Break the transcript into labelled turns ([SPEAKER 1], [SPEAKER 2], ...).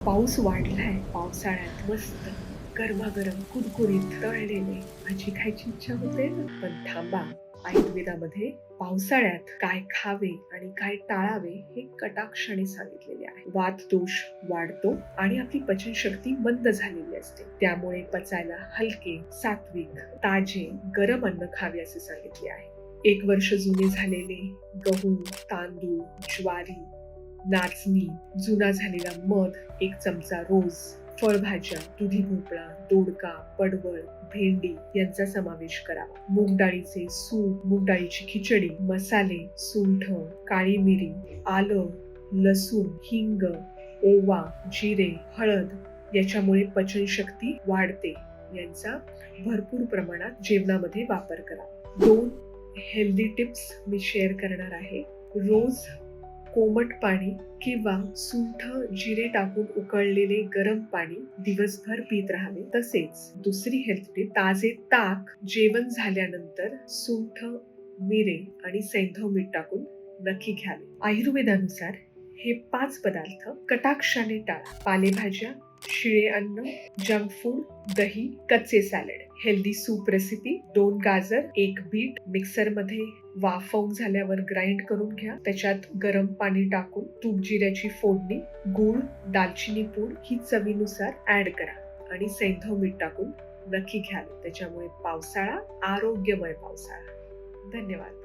[SPEAKER 1] पाऊस वाढलाय. पावसाळ्यात मस्त गरमागरम कुरकुरीत तळलेले भाजी खायची इच्छा होते ना. पण थांबा, आयुर्वेदामध्ये पावसाळ्यात काय खावे आणि काय टाळावे हे कटाक्षाने सांगितलेले आहे. वात दोष वाढतो आणि आपली पचनशक्ती मंद झालेली असते. त्यामुळे पचायला हलके, सात्विक, ताजे, गरम अन्न खावे असे सांगितले आहे. 1 वर्ष जुने झालेले गहू, तांदूळ, ज्वारी, नाचणी, जुना झालेला मध 1 चमचा रोज, फळभाज्या, दुधी भोपळा, दोडका, पडवळ, भेंडी यांचा समावेश करावा. मूग डाळीचे सूप, मूग डाळीची खिचडी, मसाले, सुंठ, काळी मिरी, आलं, लसूण, हिंग, ओवा, जिरे, हळद याच्यामुळे पचनशक्ती वाढते. यांचा भरपूर प्रमाणात जेवणामध्ये वापर करा. 2 हेल्दी टिप्स मी शेअर करणार आहे. रोज कोमट पाणी किंवा सुंठ, जिरे टाकून उकळलेले गरम पाणी दिवसभर पीत राहावे. तसेच दुसरी हेल्थ टिप, ताजे ताक जेवण झाल्यानंतर सुंठ, मिरे आणि सैंधव मीठ टाकून नक्की घ्यावे. आयुर्वेदानुसार हे 5 पदार्थ कटाक्षाने टाळा. पालेभाज्या, शिळे अन्न, जंक फूड, दही, कच्चे सॅलड. हेल्दी सूप रेसिपी, 2 गाजर, 1 बीट मिक्सरमध्ये वाफवून झाल्यावर ग्राइंड करून घ्या. त्याच्यात गरम पाणी टाकून तूप जिऱ्याची फोडणी, गूळ, दालचिनी पूड ही चवीनुसार ऍड करा आणि सैंधव मीठ टाकून नक्की घ्यावे. त्याच्यामुळे पावसाळा आरोग्यमय पावसाळा. धन्यवाद.